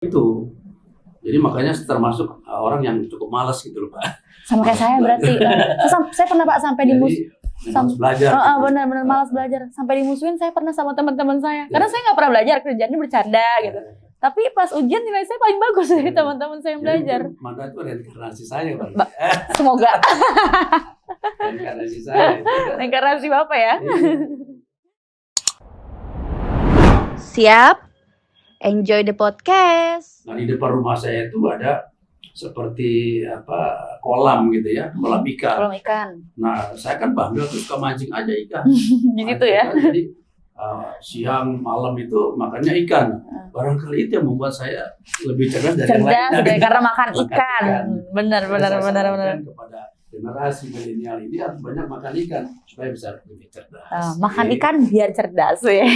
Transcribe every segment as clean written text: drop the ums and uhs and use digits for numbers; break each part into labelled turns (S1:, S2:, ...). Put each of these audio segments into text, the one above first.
S1: Itu. Jadi makanya termasuk orang yang cukup malas gitu loh Pak.
S2: Sama kayak saya berarti. Saya pernah Pak sampai
S1: malas belajar.
S2: Benar-benar malas belajar. Sampai dimusuhin saya pernah sama teman-teman saya. Karena saya nggak pernah belajar, kerjaannya bercanda gitu. Tapi pas ujian nilai saya paling bagus dari teman-teman saya yang belajar.
S1: Mana itu reinkarnasi saya Pak.
S2: Semoga.
S1: Reinkarnasi saya.
S2: Reinkarnasi Bapak ya.
S3: Siap? Enjoy the podcast.
S1: Nah di depan rumah saya itu ada seperti kolam gitu ya, kolam ikan.
S2: Kolam ikan.
S1: Nah saya kan bangga tuh suka mancing aja ikan.
S2: Di situ ya.
S1: Jadi siang malam itu makannya ikan. Barangkali itu yang membuat saya lebih cerdas dari yang lainnya.
S2: Karena makan ikan. Benar.
S1: Kepada generasi milenial ini harus banyak makan ikan supaya bisa lebih cerdas.
S2: Makan ikan biar cerdas ya.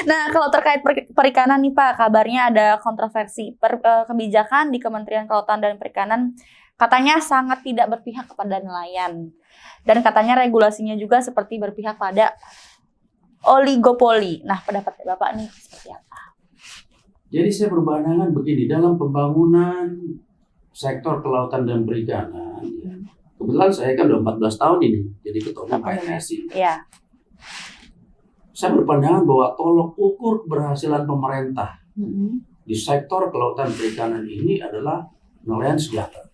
S2: Nah, kalau terkait perikanan nih Pak, kabarnya ada kontroversi kebijakan di Kementerian Kelautan dan Perikanan katanya sangat tidak berpihak kepada nelayan. Dan katanya regulasinya juga seperti berpihak pada oligopoli. Nah, pendapat Bapak nih seperti apa?
S1: Jadi saya berpandangan begini, dalam pembangunan sektor kelautan dan perikanan, kebetulan saya kan udah 14 tahun ini jadi ketua umum KNSI.
S2: Iya.
S1: Saya berpandangan bahwa tolok ukur keberhasilan pemerintah di sektor kelautan perikanan ini adalah nelayan sejahtera.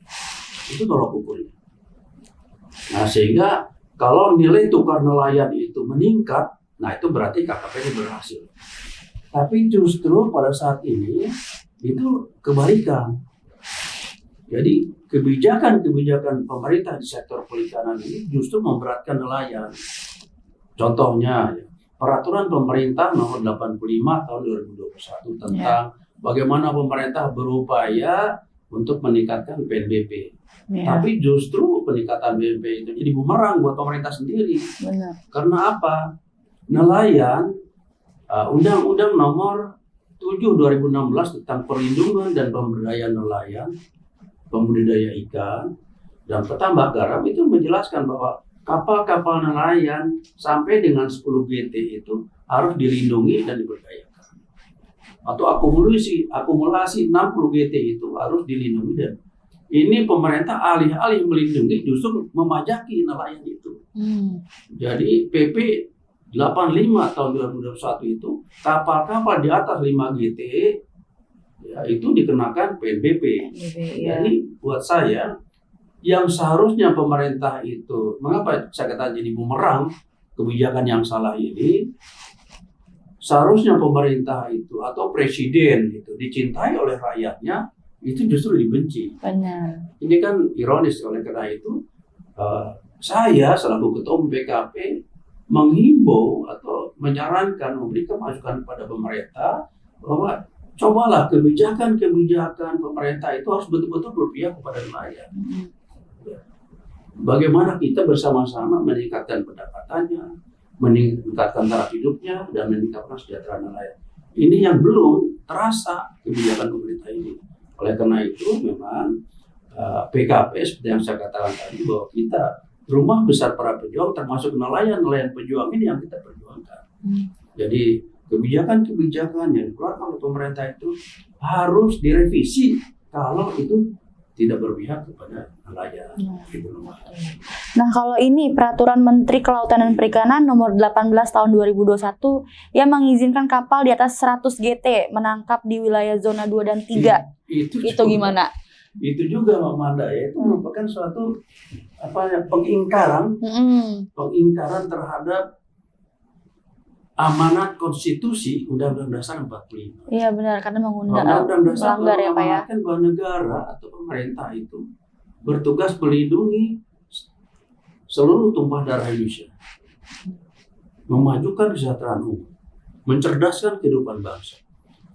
S1: Itu tolok ukurnya. Nah sehingga kalau nilai tukar nelayan itu meningkat, nah itu berarti KKP ini berhasil. Tapi justru pada saat ini itu kebalikan. Jadi kebijakan pemerintah di sektor perikanan ini justru memberatkan nelayan. Contohnya, peraturan pemerintah nomor 85 tahun 2021 tentang bagaimana pemerintah berupaya untuk meningkatkan PNBP. Tapi justru peningkatan PNBP itu jadi bumerang buat pemerintah sendiri.
S2: Benar.
S1: Karena apa? Nelayan, Undang-Undang nomor 7 2016 tentang perlindungan dan pemberdayaan nelayan, pembudidaya ikan, dan petambak garam itu menjelaskan bahwa kapal-kapal nelayan sampai dengan 10 GT itu harus dilindungi dan diberdayakan. Atau akumulasi 60 GT itu harus dilindungi dan ini pemerintah alih-alih melindungi justru memajaki nelayan itu. Jadi PP 85 tahun 2021 itu kapal-kapal di atas 5 GT ya, itu dikenakan PNBP. Jadi buat saya yang seharusnya pemerintah itu, mengapa saya katakan jadi bumerang kebijakan yang salah ini, seharusnya pemerintah itu atau presiden itu dicintai oleh rakyatnya, itu justru dibenci.
S2: Benar.
S1: Ini kan ironis, oleh karena itu saya selaku ketua umum PKP menghimbau atau menyarankan, memberikan masukan kepada pemerintah bahwa cobalah kebijakan pemerintah itu harus betul-betul berpihak kepada nelayan. Bagaimana kita bersama-sama meningkatkan pendapatannya, meningkatkan taraf hidupnya, dan meningkatkan kesejahteraan nelayan. Ini yang belum terasa kebijakan pemerintah ini. Oleh karena itu memang PKP seperti yang saya katakan tadi bahwa kita rumah besar para pejuang termasuk nelayan pejuang ini yang kita perjuangkan. Jadi kebijakan yang dikeluarkan oleh pemerintah itu harus direvisi kalau itu tidak berpihak kepada nelayan.
S2: Nah kalau ini peraturan Menteri Kelautan dan Perikanan nomor 18 tahun 2021 yang mengizinkan kapal di atas 100 GT menangkap di wilayah zona 2 dan 3. Itu gimana?
S1: Itu juga Mbak Manda ya, itu merupakan suatu pengingkaran terhadap amanat konstitusi Undang-Undang Dasar 45.
S2: Iya benar, karena
S1: Undang-Undang Dasar
S2: melanggar ya Pak ya.
S1: Kan bahwa negara atau pemerintah itu bertugas melindungi seluruh tumpah darah Indonesia, memajukan kesejahteraan umum, mencerdaskan kehidupan bangsa.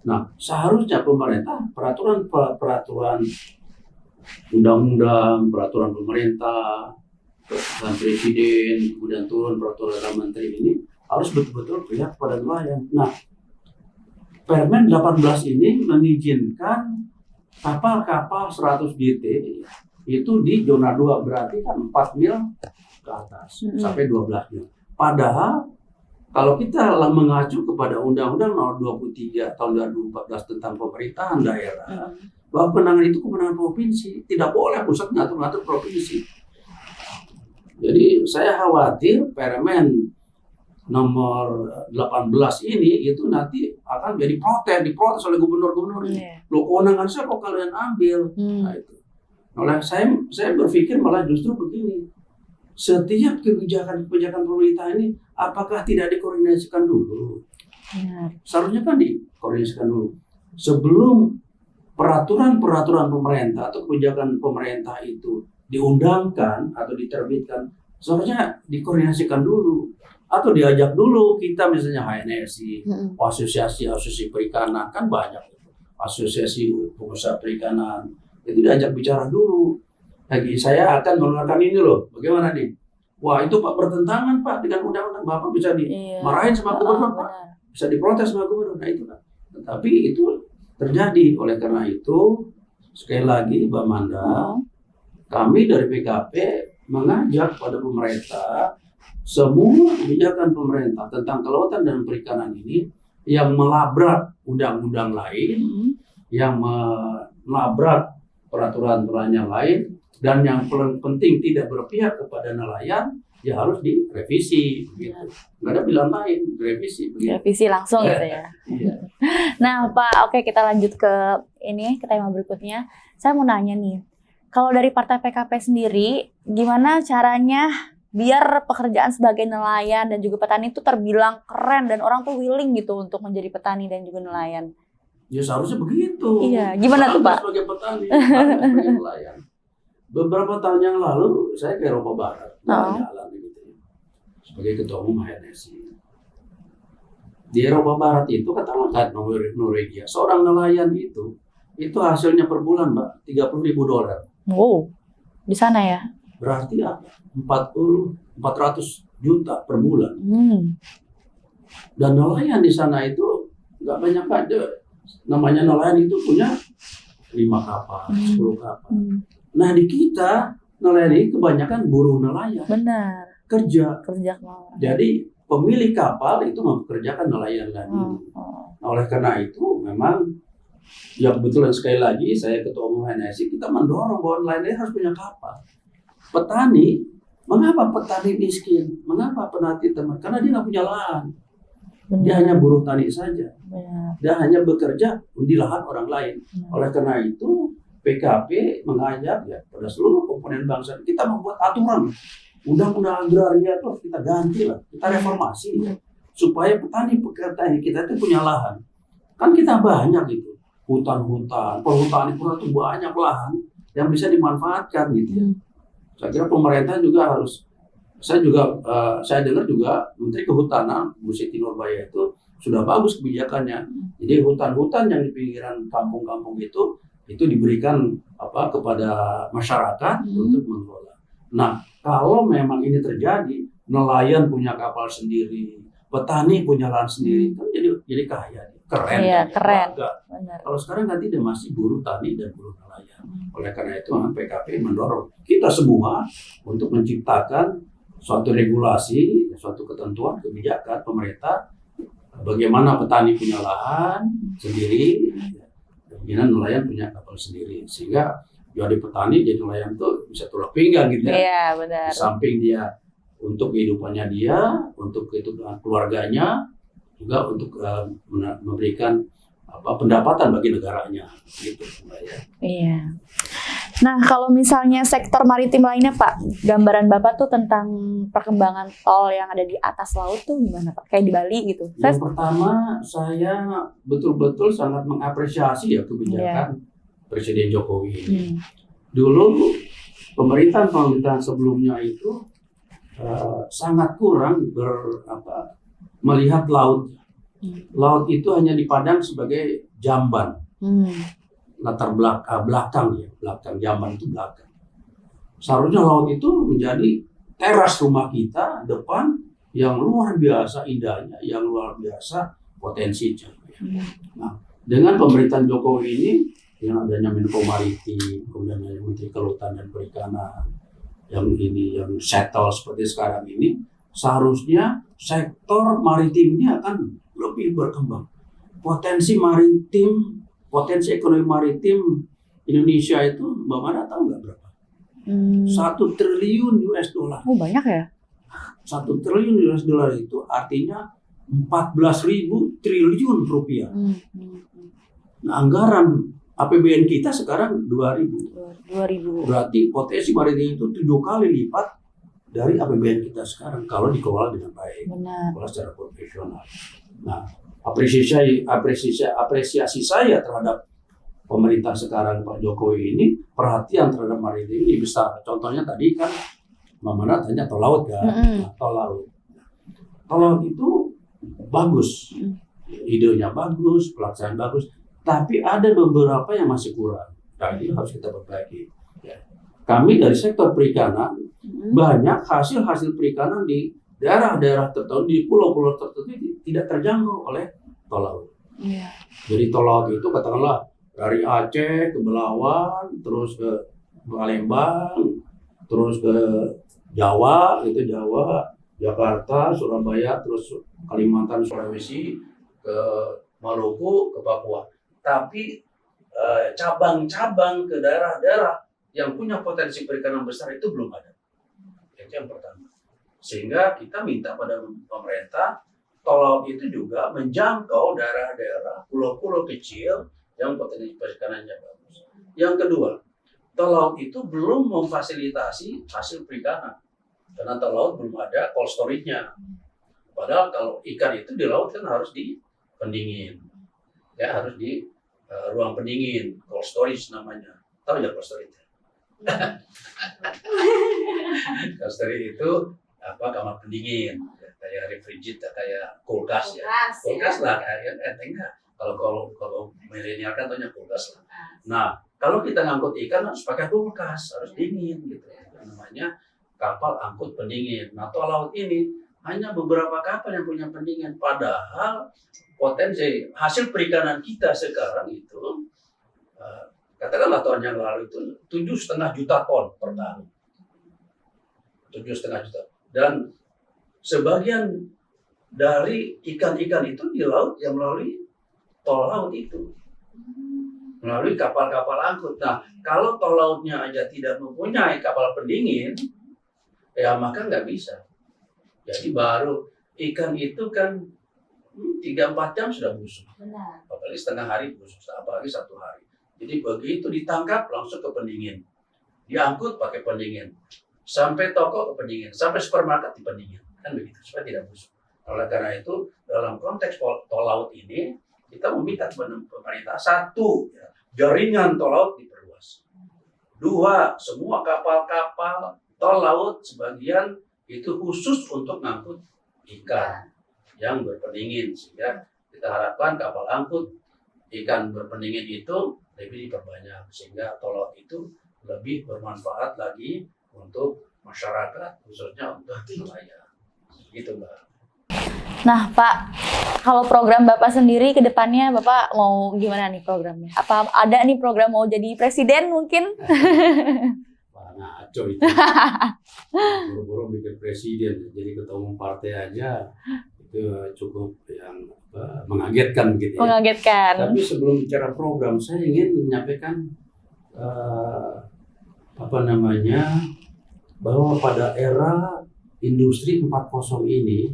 S1: Nah, seharusnya pemerintah peraturan undang-undang, peraturan pemerintah, peraturan presiden, kemudian turun peraturan menteri ini harus betul-betul berpihak pada nelayan. Nah, Permen 18 ini mengizinkan kapal-kapal 100 GT itu di zona 2, berarti kan 4 mil ke atas sampai 12 mil. Padahal Kalau kita mengacu kepada Undang-Undang Nomor 23 tahun 2014 tentang pemerintahan daerah, bahwa kewenangan itu kewenangan provinsi, tidak boleh pusat ngatur-ngatur provinsi. Jadi saya khawatir Permen nomor 18 ini itu nanti akan jadi diprotes oleh gubernur-gubernur ini. Loh, kewenangan saya kok kalian ambil? Nah itu. Oleh saya berpikir malah justru begini. Setiap kebijakan pemerintah ini apakah tidak dikoordinasikan dulu? Seharusnya kan dikoordinasikan dulu. Sebelum peraturan pemerintah atau kebijakan pemerintah itu diundangkan atau diterbitkan, seharusnya dikoordinasikan dulu. Atau diajak dulu kita misalnya HNSI, asosiasi perikanan, kan banyak. Asosiasi pengusaha perikanan, itu diajak bicara dulu. Lagi saya akan mengeluarkan ini loh, bagaimana nih? Wah itu Pak bertentangan Pak dengan undang-undang, Bapak bisa dimarahin sama gubernur Pak, bisa diprotes sama gubernur, nah itu kan. Tetapi itu terjadi, oleh karena itu sekali lagi Mbak Manda, kami dari PKP mengajak pada pemerintah semua kebijakan pemerintah tentang kelautan dan perikanan ini yang melabrak undang-undang lain, yang melabrak peraturan-peraturan yang lain, dan yang paling penting tidak berpihak kepada nelayan, ya harus direvisi. Begitu. Nggak ada pilihan lain, direvisi.
S2: Revisi langsung gitu ya.
S1: Iya.
S2: Nah Pak, oke kita lanjut ke tema berikutnya. Saya mau nanya nih, kalau dari Partai PKP sendiri, gimana caranya biar pekerjaan sebagai nelayan dan juga petani itu terbilang keren dan orang tuh willing gitu untuk menjadi petani dan juga nelayan?
S1: Ya seharusnya begitu.
S2: Iya, gimana tuh Pak?
S1: Sebagai petani, sebagai nelayan. Beberapa tahun yang lalu saya ke Eropa Barat, jalan gitu, sebagai ketua umum HNSI. Di Eropa Barat itu katakanlah Norwegia, seorang nelayan itu hasilnya per bulan Mbak $30.000.
S2: Wow, di sana ya?
S1: Berarti apa? 400 juta per bulan. Dan nelayan di sana itu nggak banyak aja. Namanya nelayan itu punya 5 kapal, 10 kapal. Nah di kita nelayan ini kebanyakan buruh nelayan.
S2: Benar.
S1: Kerja
S2: kemauan.
S1: Jadi pemilik kapal itu mempekerjakan nelayan lagi. Nah, oleh karena itu memang ya kebetulan sekali lagi saya ketua umum HNSI, kita mendorong bahwa nelayan harus punya kapal. Petani, mengapa petani miskin? Mengapa petani teman? Karena dia nggak punya lahan. Dia hanya buruh tani saja. Dia hanya bekerja di lahan orang lain. Oleh karena itu PKP mengajak ya pada seluruh komponen bangsa kita membuat aturan, undang-undang agraria itu harus kita ganti lah, kita reformasi supaya petani kita itu punya lahan. Kan kita banyak gitu, hutan-hutan, perhutani itu banyak lahan yang bisa dimanfaatkan gitu ya. Saya kira pemerintah juga harus, saya dengar juga Menteri Kehutanan Bu Siti Nurbaya itu sudah bagus kebijakannya. Jadi hutan-hutan yang di pinggiran kampung-kampung itu diberikan kepada masyarakat untuk mengelola. Nah, kalau memang ini terjadi, nelayan punya kapal sendiri, petani punya lahan sendiri, kan jadi kaya, keren.
S2: Iya,
S1: kan,
S2: keren.
S1: Benar. Kalau sekarang kan tidak, masih buruh tani dan buruh nelayan. Oleh karena itu, PKP mendorong kita semua untuk menciptakan suatu regulasi, suatu ketentuan kebijakan pemerintah, bagaimana petani punya lahan sendiri, kemungkinan nelayan punya kapal sendiri, sehingga jadi petani jadi nelayan tuh bisa tulang pinggang gitu ya.
S2: Iya benar.
S1: Di samping dia untuk kehidupannya dia, untuk kehidupan keluarganya, juga untuk memberikan pendapatan bagi negaranya, gitu ya.
S2: Iya. Nah kalau misalnya sektor maritim lainnya Pak, gambaran Bapak tuh tentang perkembangan tol yang ada di atas laut tuh gimana Pak? Kayak di Bali gitu.
S1: Yang pertama, saya betul-betul sangat mengapresiasi ya kebijakan Presiden Jokowi ini. Dulu pemerintahan sebelumnya itu sangat kurang melihat laut. Laut itu hanya dipandang sebagai jamban. Latar belakang jamban itu belakang. Seharusnya laut itu menjadi teras rumah kita depan yang luar biasa indahnya, yang luar biasa potensinya. Nah, dengan pemerintahan Jokowi ini, yang adanya Menko Maritim, kemudian yang Menteri Kelautan dan Perikanan, yang settle seperti sekarang ini, seharusnya sektor maritim ini akan lebih berkembang. Potensi maritim, potensi ekonomi maritim Indonesia itu, Mbak Mada tahu nggak berapa? 1 triliun US dollar.
S2: Oh, banyak ya?
S1: 1 triliun US dollar itu artinya 14.000 triliun rupiah. Nah, anggaran APBN kita sekarang 2.000. Berarti potensi maritim itu 7 kali lipat dari APBN kita sekarang kalau dikelola dengan baik, dikelola secara profesional. Nah, apresiasi saya terhadap pemerintah sekarang Pak Jokowi ini, perhatian terhadap maritim ini besar. Contohnya tadi kan Mama tanya tol laut kan, tol laut. Tol laut itu bagus, idenya bagus, pelaksanaan bagus, tapi ada beberapa yang masih kurang. Nah, ini harus kita perbaiki. Ya. Kami dari sektor perikanan, banyak hasil perikanan di daerah-daerah tertentu, di pulau-pulau tertentu tidak terjangkau oleh tol laut. Jadi tol laut itu katakanlah dari Aceh ke Belawan, terus ke Palembang, terus ke Jawa, Jakarta, Surabaya, terus Kalimantan, Sulawesi, ke Maluku, ke Papua. Tapi cabang-cabang ke daerah-daerah yang punya potensi perikanan besar itu belum ada. Itu yang pertama. Sehingga kita minta pada pemerintah, tol laut itu juga menjangkau daerah-daerah, pulau-pulau kecil yang potensi perikanannya bagus. Yang kedua, tol laut itu belum memfasilitasi hasil perikanan. Karena tol laut belum ada cold storage-nya. Padahal kalau ikan itu di laut kan harus dipendingin. Ya, harus di ruang pendingin, cold storage namanya. Tahu ya cold storage? Cold storage itu kamar pendingin, kayak refrigerator, kayak kulkas ya. Kulkas lah, kayak enggak. Kalau milenial kan tanya kulkas lah. Nah, kalau kita ngangkut ikan harus pakai kulkas, harus dingin gitu. Namanya kapal angkut pendingin. Nah, tol laut ini hanya beberapa kapal yang punya pendingin. Padahal potensi hasil perikanan kita sekarang itu, katakanlah tahun yang lalu itu 7,5 juta ton per tahun. 7,5 juta. Dan sebagian dari ikan-ikan itu di laut yang melalui tol laut itu. Melalui kapal-kapal angkut. Nah, kalau tol lautnya aja tidak mempunyai kapal pendingin, ya maka nggak bisa. Jadi baru ikan itu kan 3-4 jam sudah busuk.
S2: Benar.
S1: Apalagi setengah hari busuk, apalagi 1 hari. Jadi begitu ditangkap langsung ke pendingin. Diangkut pakai pendingin. Sampai toko ke pendingin, sampai supermarket di pendingin. Kan begitu, supaya tidak busuk. Oleh karena itu, dalam konteks tol laut ini, kita meminta kepada pemerintah, 1, ya, jaringan tol laut diperluas. 2, semua kapal-kapal tol laut sebagian itu khusus untuk ngangkut ikan yang berpendingin, sehingga kita harapkan kapal angkut ikan berpendingin itu lebih diperbanyak, sehingga tol laut itu lebih bermanfaat lagi untuk masyarakat, khususnya untuk nelayan. Gitu, Mbak.
S2: Nah, Pak, kalau program Bapak sendiri ke depannya, Bapak mau gimana nih programnya? Apa ada nih program mau jadi presiden mungkin?
S1: Wah, ngaco itu. Buru-buru bikin presiden, jadi ketua umum partai aja itu cukup yang mengagetkan gitu ya.
S2: Mengagetkan.
S1: Tapi sebelum bicara program, saya ingin menyampaikan bahwa pada era industri 4.0 ini,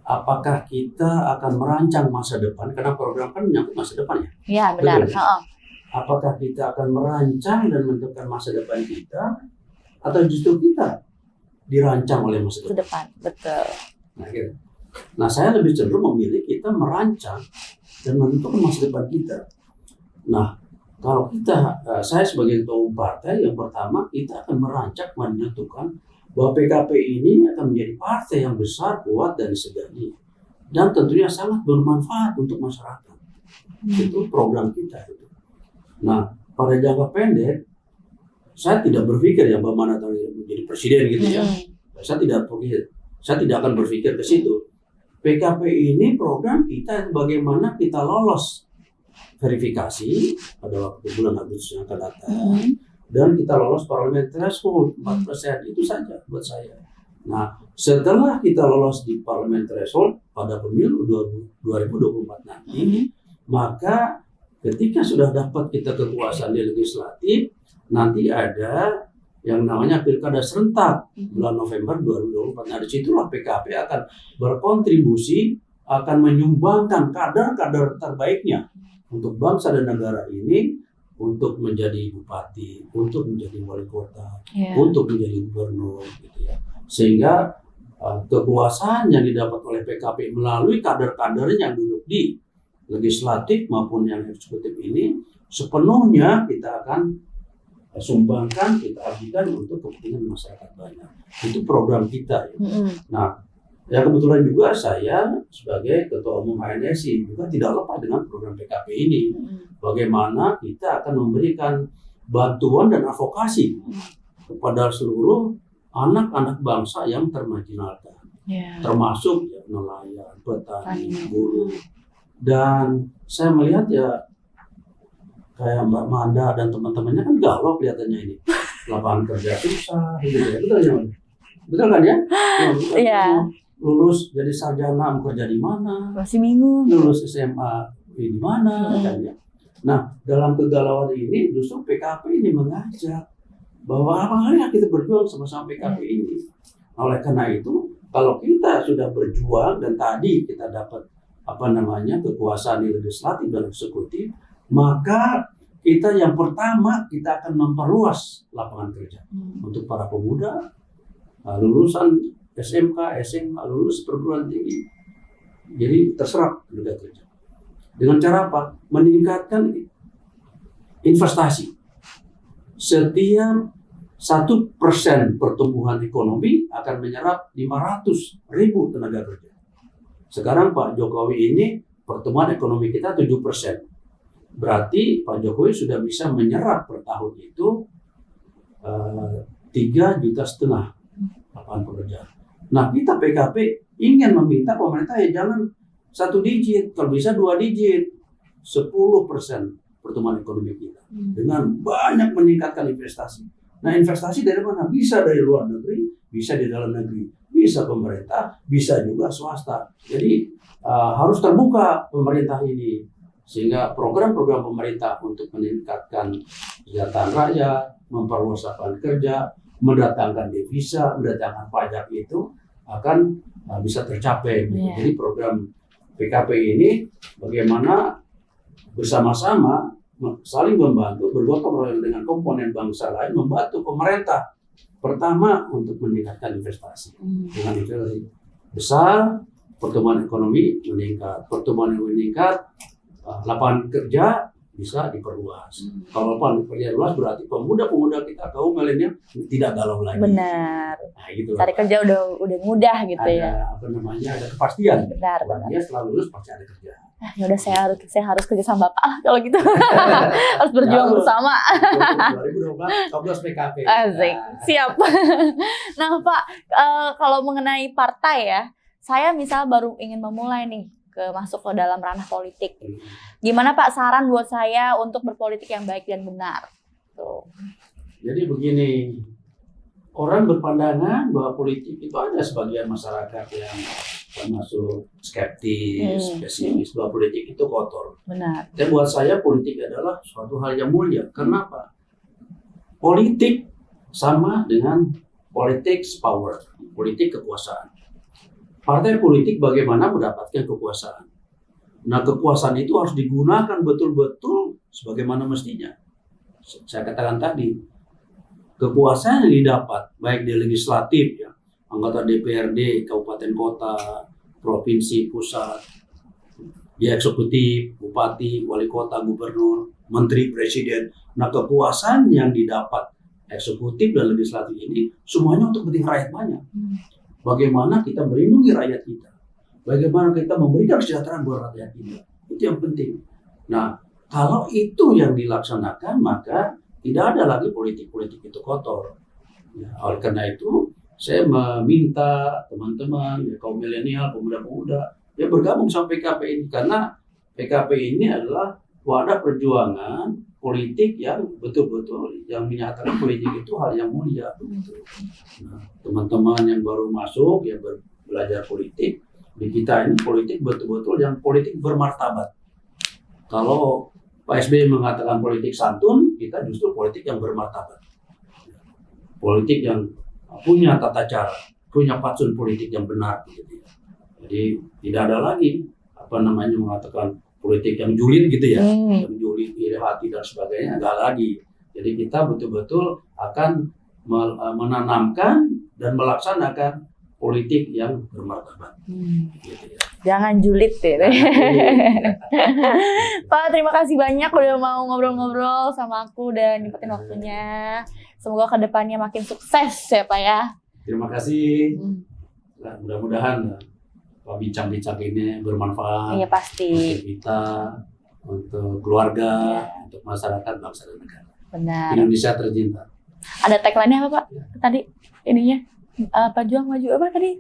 S1: apakah kita akan merancang masa depan? Karena program kan menyangkut masa depan ya.
S2: Iya, benar.
S1: Apakah kita akan merancang dan menentukan masa depan kita, atau justru kita dirancang oleh masa depan?
S2: Betul.
S1: Nah, gitu. Nah, saya lebih cenderung memilih kita merancang dan menentukan masa depan kita. Nah, kalau saya sebagai ketua umum partai, yang pertama kita akan merancang, menentukan bahwa PKP ini akan menjadi partai yang besar, kuat, dan disegani. Dan tentunya sangat bermanfaat untuk masyarakat. Itu program kita. Nah, pada jangka pendek, saya tidak berpikir ya bagaimana menjadi presiden gitu ya. Saya tidak akan berpikir ke situ. PKP ini program kita bagaimana kita lolos verifikasi pada waktu bulan Agustus yang akan datang. Dan kita lolos parliamentary threshold 4%, itu saja buat saya. Nah, setelah kita lolos di parliament threshold pada pemilu 2024 nanti, maka ketika sudah dapat kita kekuasaan di legislatif, nanti ada yang namanya pilkada serentak bulan November 2024. Nah, disitulah PKP akan berkontribusi, akan menyumbangkan kader-kader terbaiknya untuk bangsa dan negara ini, untuk menjadi bupati, untuk menjadi wali kota, untuk menjadi gubernur, gitu ya. Sehingga kekuasaan yang didapat oleh PKP melalui kader-kader yang duduk di legislatif maupun yang eksekutif ini sepenuhnya kita akan sumbangkan, kita abdikan untuk kepentingan masyarakat banyak. Itu program kita. Ya. Nah, ya kebetulan juga saya sebagai Ketua Umum HNSI juga tidak lepas dengan program PKP ini. Bagaimana kita akan memberikan bantuan dan advokasi kepada seluruh anak-anak bangsa yang termarginalkan, termasuk ya, nelayan, petani, buruh. Dan saya melihat ya kayak Mbak Manda dan teman-temannya kan galau kelihatannya ini. Lapangan kerja susah, gitu ya. Betul ya? Betul kan ya?
S2: Iya.
S1: Lulus jadi sarjana mau kerja di mana?
S2: Masih bingung.
S1: Lulus SMA di mana? Kan ya? Nah, dalam kegalauan ini justru PKP ini mengajak bahwa apa kita berjuang sama-sama PKP ini. Oleh karena itu, kalau kita sudah berjuang dan tadi kita dapat kekuasaan di legislatif dan eksekutif, maka kita yang pertama kita akan memperluas lapangan kerja untuk para pemuda lulusan SMK, SMA, lulus perguruan tinggi. Jadi terserap tenaga kerja. Dengan cara apa? Meningkatkan investasi. Setiap 1% pertumbuhan ekonomi akan menyerap 500.000 tenaga kerja. Sekarang Pak Jokowi ini pertumbuhan ekonomi kita 7%. Berarti Pak Jokowi sudah bisa menyerap per tahun itu 3,5 juta lapangan pekerjaan. Nah, kita PKP ingin meminta pemerintah ya jangan 1 digit, kalau bisa 2 digit, 10% pertumbuhan ekonomi kita dengan banyak meningkatkan investasi. Nah, investasi dari mana? Bisa dari luar negeri, bisa di dalam negeri, bisa pemerintah, bisa juga swasta. Jadi harus terbuka pemerintah ini. Sehingga program-program pemerintah untuk meningkatkan kesejahteraan rakyat, memperluas lapangan kerja, mendatangkan devisa, mendatangkan pajak itu akan bisa tercapai. Jadi program PKP ini bagaimana bersama-sama saling membantu, bergotong royong dengan komponen bangsa lain, membantu pemerintah pertama untuk meningkatkan investasi. Dengan investasi besar, pertumbuhan ekonomi meningkat, pertumbuhan yang meningkat, lapangan kerja bisa diperluas. Kalau lapangan kerja luas berarti pemuda-pemuda kita kaum milenial tidak galau lagi.
S2: Benar.
S1: Nah, gitu.
S2: Cari kerja udah mudah gitu ya.
S1: Ada kepastian.
S2: Benar.
S1: Dia setelah lulus pasti ada kerja.
S2: Ya udah saya harus kerja sama Bapak kalau gitu. Harus berjuang bersama.
S1: 2012 PKP.
S2: Asik. Siap. Nah, Pak, kalau mengenai partai ya, saya misal baru ingin memulai nih masuk ke dalam ranah politik. Gimana Pak saran buat saya untuk berpolitik yang baik dan benar? Tuh.
S1: Jadi begini, orang berpandangan bahwa politik itu ada sebagian masyarakat yang termasuk skeptis, pesimis bahwa politik itu kotor.
S2: Benar.
S1: Dan buat saya politik adalah suatu hal yang mulia. Kenapa? Politik sama dengan politics power, politik kekuasaan. Partai politik bagaimana mendapatkan kekuasaan. Nah, kekuasaan itu harus digunakan betul-betul sebagaimana mestinya. Saya katakan tadi, kekuasaan yang didapat baik di legislatif, ya, anggota DPRD, kabupaten kota, provinsi, pusat, di eksekutif, bupati, wali kota, gubernur, menteri, presiden. Nah, kekuasaan yang didapat eksekutif dan legislatif ini semuanya untuk kepentingan rakyat banyak. Bagaimana kita melindungi rakyat kita, bagaimana kita memberikan kesejahteraan buat rakyat kita, itu yang penting. Nah, kalau itu yang dilaksanakan, maka tidak ada lagi politik-politik itu kotor. Ya, oleh karena itu, saya meminta teman-teman, ya, kaum milenial, pemuda-pemuda, ya bergabung sama PKP ini, karena PKP ini adalah wadah perjuangan politik yang betul-betul yang menyatakan politik itu hal yang mulia. Begitu. Nah, teman-teman yang baru masuk, yang belajar politik, di kita ini politik betul-betul yang politik bermartabat. Kalau Pak SBY mengatakan politik santun, kita justru politik yang bermartabat. Politik yang punya tata cara, punya fatsun politik yang benar. Gitu. Jadi tidak ada lagi mengatakan politik yang julid gitu ya, yang julid iri hati dan sebagainya, enggak lagi. Jadi kita betul-betul akan menanamkan dan melaksanakan politik yang bermartabat. Gitu ya.
S2: Jangan julid ya. Pak, terima kasih banyak udah mau ngobrol-ngobrol sama aku dan nyempetin waktunya. Semoga kedepannya makin sukses ya Pak ya.
S1: Terima kasih. Nah, mudah-mudahan bincang-bincang ini bermanfaat.
S2: Iya pasti.
S1: Untuk kita, untuk keluarga, untuk masyarakat, bangsa dan negara.
S2: Benar.
S1: Indonesia tercinta.
S2: Ada tagline-nya apa Pak? Tadi ininya Pejuang Maju apa tadi?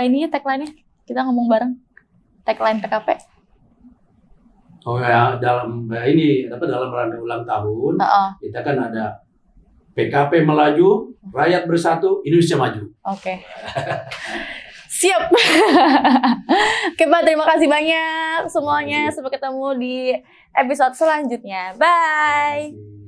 S2: Ininya tagline-nya kita ngomong bareng. Tagline PKP.
S1: Oh ya, dalam rangka ulang tahun, kita kan ada PKP melaju, rakyat bersatu, Indonesia maju.
S2: Oke. Siap. Oke Pak, terima kasih banyak semuanya. Sampai ketemu di episode selanjutnya. Bye.